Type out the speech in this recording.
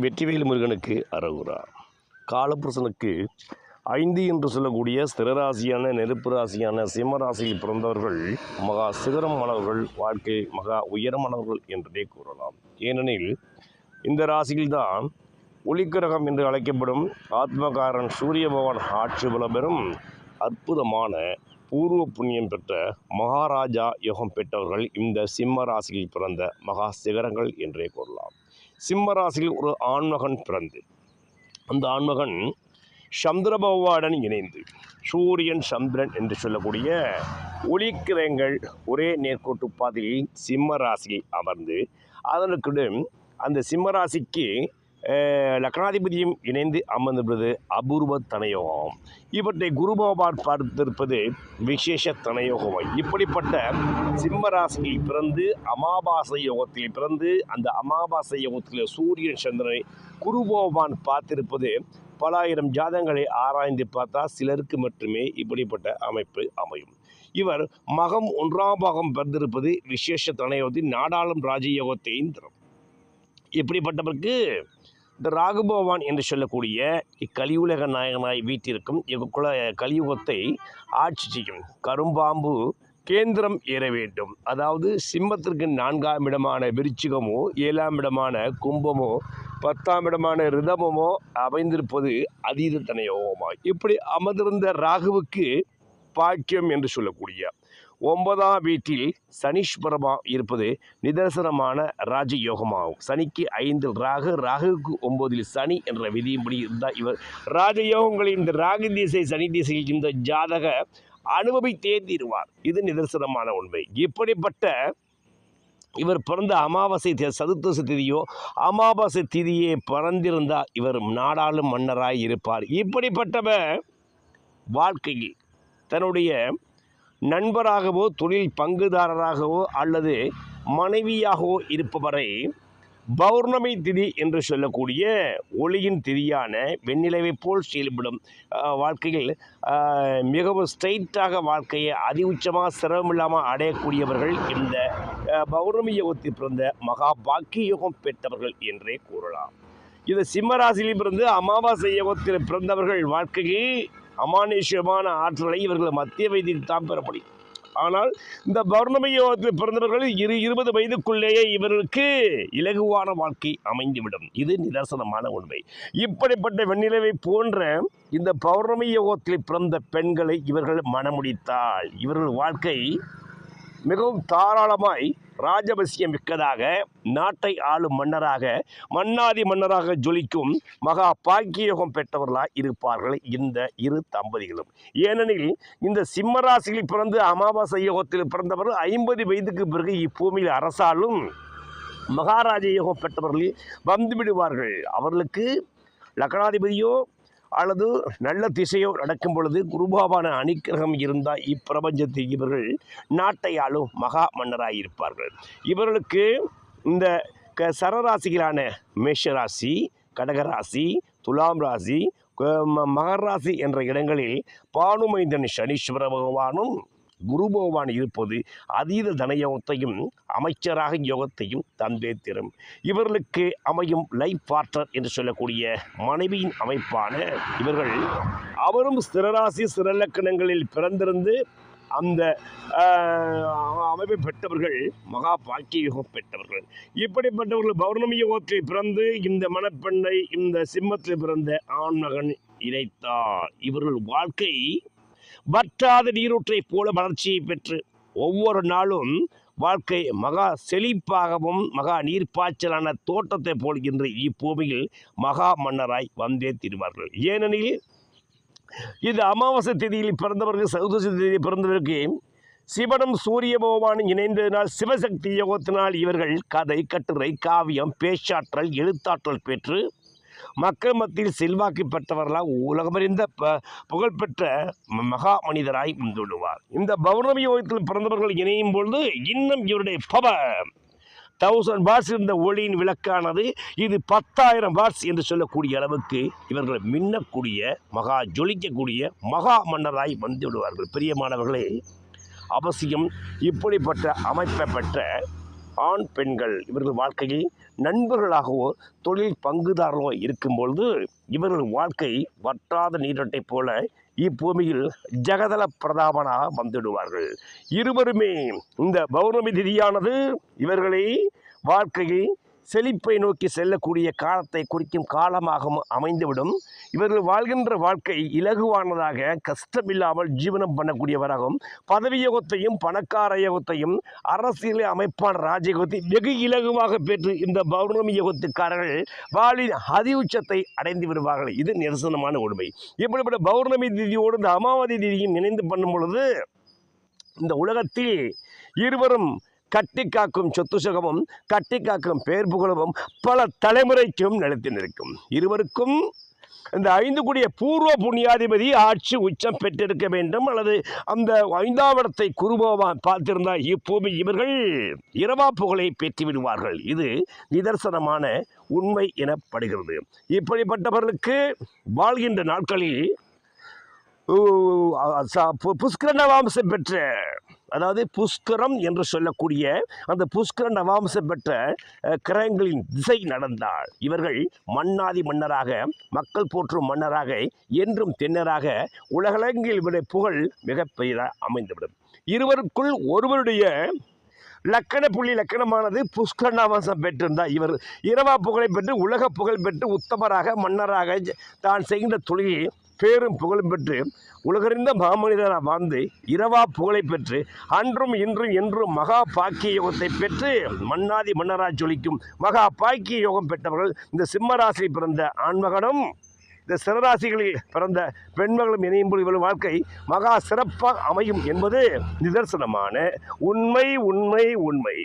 வெற்றிவேல் முருகனுக்கு அரோகரா. காலபுருஷனுக்கு 5 என்று சொல்லக்கூடிய ஸ்திரராசியான நெருப்பு ராசியான சிம்ம ராசியில் பிறந்தவர்கள் மகா சிகரமானவர்கள், வாழ்க்கை மகா உயரமானவர்கள் என்றே கூறலாம். ஏனெனில் இந்த ராசியில்தான் ஒளிக்கிரகம் என்று அழைக்கப்படும் ஆத்மகாரன் சூரிய பகவான் ஆட்சி பல பெறும் அற்புதமான பூர்வ புண்ணியம் பெற்ற மகாராஜா யோகம் பெற்றவர்கள் இந்த சிம்ம ராசியில் பிறந்த மகா சிகரங்கள் என்றே கூறலாம். சிம்ம ராசியில் ஒரு ஆண்மகன் பிறந்து அந்த ஆண்மகன் சந்திர பகவானுடன் இணைந்து சூரியன் சந்திரன் என்று சொல்லக்கூடிய ஒளிக்கிரகங்கள் ஒரே நேர்கோட்டு பாதையில் சிம்ம ராசியில் அமர்ந்து அதற்கு அந்த சிம்ம ராசிக்கு லக்னாதிபதியும் இணைந்து அமர்ந்திருப்பது அபூர்வ தனயோகம். இவற்றை குரு பகவான் பார்த்திருப்பது விசேஷ தனயோகம். இப்படிப்பட்ட சிம்ம ராசியில் பிறந்து அமாவாசை யோகத்தில் பிறந்து அந்த அமாவாசை யோகத்தில் சூரியன் சந்திரனை குரு பகவான் பார்த்திருப்பது பல ஆயிரம் ஜாதங்களை ஆராய்ந்து பார்த்தா சிலருக்கு மட்டுமே இப்படிப்பட்ட அமைப்பு அமையும். இவர் மகம் 1ஆம் பாகம் பிறந்திருப்பது விசேஷ தனயோகத்தில் நாடாளும் ராஜயோகத்தையும் தரும். இப்படிப்பட்டவருக்கு இந்த ராகு பகவான் என்று சொல்லக்கூடிய இக்கலியுலக நாயகனாய் வீட்டிற்கும் கலியுகத்தை ஆட்சி செய்யும் கரும்பாம்பு கேந்திரம் ஏற வேண்டும். அதாவது சிம்மத்திற்கு 4ஆம் இடமான விருச்சிகமோ 7ஆம் இடமான கும்பமோ 10ஆம் இடமான ரிதமோ அமைந்திருப்பது அதீத தனயோகமாய் இப்படி அமர்ந்திருந்த ராகுவுக்கு பாக்கியம் என்று சொல்லக்கூடிய 9ஆம் வீட்டில் சனீஸ்வரமா இருப்பது நிதர்சனமான ராஜயோகமாகும். சனிக்கு 5 ராகுவுக்கு 9 சனி என்ற விதியின்படி இருந்தால் இவர் ராஜயோகங்களின் இந்த ராகு திசை சனி திசையில் இந்த ஜாதக அனுபவித்தே தீருவார். இது நிதர்சனமான உண்மை. இப்படிப்பட்ட இவர் பிறந்த அமாவாசை சதுர்த்தசி திதியோ அமாவாசை திதியே பிறந்திருந்தால் இவர் நாடாளும் மன்னராய் இருப்பார். இப்படிப்பட்டவர் வாழ்க்கையில் தன்னுடைய நண்பராகவோ தொழில் பங்குதாரராகவோ அல்லது மனைவியாகவோ இருப்பவரை பௌர்ணமி திதி என்று சொல்லக்கூடிய ஒளியின் திதியான வெண்ணிலவை போல் செயல்படும் வாழ்க்கையில் மிகவும் ஸ்ட்ரைட்டாக வாழ்க்கையை அதி உச்சமாக சிரமமில்லாமல் அடையக்கூடியவர்கள் இந்த பௌர்ணமி யோகத்தில் பிறந்த மகா பாக்கிய யோகம் பெற்றவர்கள் என்றே கூறலாம். இது சிம்மராசியில் பிறந்து அமாவாசை யோகத்தில் பிறந்தவர்கள் வாழ்க்கையில் அமானுஷ்யமான ஆற்றலை இவர்கள் மத்திய வயதில் தான் பெற முடியும். ஆனால் இந்த பௌர்ணமி யோகத்தில் பிறந்தவர்கள் 20 வயதுக்குள்ளேயே இவர்களுக்கு இலகுவான வாழ்க்கை அமைந்துவிடும். இது நிதர்சனமான உண்மை. இப்படிப்பட்ட வெண்ணிலவை போன்ற இந்த பௌர்ணமி யோகத்தில் பிறந்த பெண்களை இவர்கள் மணமுடித்தால் இவர்கள் வாழ்க்கை மிகவும் தாராளமாய் ராஜவசியம் மிக்கதாக நாட்டை ஆளும் மன்னராக மன்னாதி மன்னராக ஜொலிக்கும் மகா பாக்கியோகம் பெற்றவர்களாக இருப்பார்கள் இந்த இரு தம்பதிகளும். ஏனெனில் இந்த சிம்மராசியில் பிறந்து அமாவாசை யோகத்தில் பிறந்தவர்கள் 50 வயதுக்கு பிறகு இப்பூமியில் அரசாலும் மகாராஜ யோகம் பெற்றவர்கள் வந்து விடுவார்கள். அவர்களுக்கு லக்னாதிபதியோ அல்லது நல்ல திசையோ நடக்கும் பொழுது குருபாவான அனுக்கிரகம் இருந்தால் இப்பிரபஞ்சத்தில் இவர்கள் நாட்டையாலும் மகா மன்னராயிருப்பார்கள். இவர்களுக்கு இந்த சரராசிகளான மேஷராசி, கடகராசி, துலாம் ராசி, மகர ராசி என்ற இடங்களில் பானுமைந்தன் சனீஸ்வர பகவானும் குரு பகவான் இருப்பது அதீத தனயோகத்தையும் அமைச்சராக யோகத்தையும் தந்தே தரும். இவர்களுக்கு அமையும் லைஃப் பார்ட்னர் என்று சொல்லக்கூடிய மனைவியின் அமைப்பான இவர்கள் அவரும் ஸ்திரராசி ஸ்திரலக்கணங்களில் பிறந்திருந்து அந்த அமைப்பை பெற்றவர்கள் மகா பாக்கிய யோகம் பெற்றவர்கள். இப்படிப்பட்டவர்கள் பௌர்ணமி யோகத்தில் பிறந்து இந்த மணப்பெண்ணை இந்த சிம்மத்தில் பிறந்த ஆண்மகன் இணைத்தார். இவர்கள் வாழ்க்கை வற்றாத நீரூற்றை போல வளர்ச்சியை பெற்று ஒவ்வொரு நாளும் வாழ்க்கை மகா செழிப்பாகவும் மகா நீர்ப்பாய்ச்சலான தோட்டத்தை போல்கின்ற இப்பூமியில் மகா மன்னராய் வந்தே தீருவார்கள். ஏனெனில் இது அமாவாசை திதியில் பிறந்தவர்கள் சதுர்தசி திதியில் பிறந்தவருக்கு சிவனும் சூரிய பகவானும் இணைந்ததினால் சிவசக்தி யோகத்தினால் இவர்கள் கதை, கட்டுரை, காவியம், பேச்சாற்றல், எழுத்தாற்றல் பெற்று மக்கள் மத்தியில் செல்வாக்கு பெற்றவர்களால் உலகமறிந்த புகழ்பெற்ற மகா மனிதராய் வந்துவிடுவார். இந்த பௌர்ணமி யோகத்தில் பிறந்தவர்கள் இணையும் பொழுது இன்னும் இவருடைய பவர் 1000 வாட்ஸ் இருந்த ஒளியின் விளக்கானது இது 10,000 வாட்ஸ் என்று சொல்லக்கூடிய அளவுக்கு இவர்கள் மின்னக்கூடிய மகா ஜொலிக்கக்கூடிய மகா மன்னராய் வந்து விடுவார்கள். பிரியமானவர்களே, அவசியம் இப்படிப்பட்ட அமைப்பை பெற்ற ஆண் பெண்கள் இவர்கள் வாழ்க்கையில் நண்பர்களாகவோ தொழில் பங்குதாரர்களோ இருக்கும்பொழுது இவர்கள் வாழ்க்கை வற்றாத நீரட்டை போல இப்பூமியில் ஜெகதல பிரதாபனாக வந்துடுவார்கள். இருவருமே இந்த பௌர்ணமி திதியானது இவர்களை வாழ்க்கையில் செழிப்பை நோக்கி செல்லக்கூடிய காலத்தை குறிக்கும் காலமாகவும் அமைந்துவிடும். இவர்கள் வாழ்கின்ற வாழ்க்கை இலகுவானதாக கஷ்டமில்லாமல் ஜீவனம் பண்ணக்கூடியவராகவும் பதவி யோகத்தையும் பணக்கார யோகத்தையும் அரசியல் அமைப்பான ராஜயோகத்தை வெகு இலகுவாக பெற்று இந்த பௌர்ணமி யோகத்துக்காரர்கள் வாழின் அதி உச்சத்தை அடைந்து விடுவார்கள். இது நிரசனமான உண்மை. இப்படிப்பட்ட பௌர்ணமி திதியோடு இந்த அமாவாதி திதியும் இணைந்து பண்ணும் பொழுது இந்த உலகத்தில் இருவரும் கட்டி காக்கும் சொத்து சுகமும் கட்டி காக்கும் பேர் புகழமும் பல தலைமுறைக்கும் நிலைத்து நிற்கும். இருவருக்கும் இந்த 5 கூடிய பூர்வ புண்ணியாதிபதி ஆட்சி உச்சம் பெற்றிருக்க வேண்டும், அல்லது அந்த 5ஆம் இடத்தை குருபோவான் பார்த்திருந்தால் இப்பூமி இவர்கள் இரவா புகழை பெற்று விடுவார்கள். இது நிதர்சனமான உண்மை எனப்படுகிறது. இப்படிப்பட்டவர்களுக்கு வாழ்கின்ற நாட்களில் புஷ்கர நவாம்சம் பெற்ற, அதாவது புஷ்கரம் என்று சொல்லக்கூடிய அந்த புஷ்கர நவாம்சம் பெற்ற கிரகங்களின் திசை நடந்தால் இவர்கள் மன்னாதி மன்னராக, மக்கள் போற்றும் மன்னராக, என்றும் தென்னராக உலகளங்கில் விட புகழ் மிகப்பெரியதாக அமைந்துவிடும். இருவருக்குள் ஒருவருடைய லக்கண புள்ளி லக்கணமானது புஷ்கர நவாம்சம் பெற்றிருந்தால் இவர் இரவா புகழை பெற்று உலக புகழ் பெற்று உத்தமராக மன்னராக தான் செய்கின்ற தொழிலில் பேரும் புகழும் பெற்று உலகறிந்த மாமனிதராக வாழ்ந்து இரவா புகழை பெற்று அன்றும் இன்றும் என்றும் மகா பாக்கிய யோகத்தை பெற்று மன்னாதி மன்னராக ஜொலிக்கும் மகா பாக்கிய யோகம் பெற்றவர்கள் இந்த சிம்மராசி பிறந்த ஆண்மகனும் இந்த சிறராசிகளில் பிறந்த பெண்மகளும் இணையும் போது இவர்கள் வாழ்க்கை மகா சிறப்பாக அமையும் என்பது நிதர்சனமான உண்மை.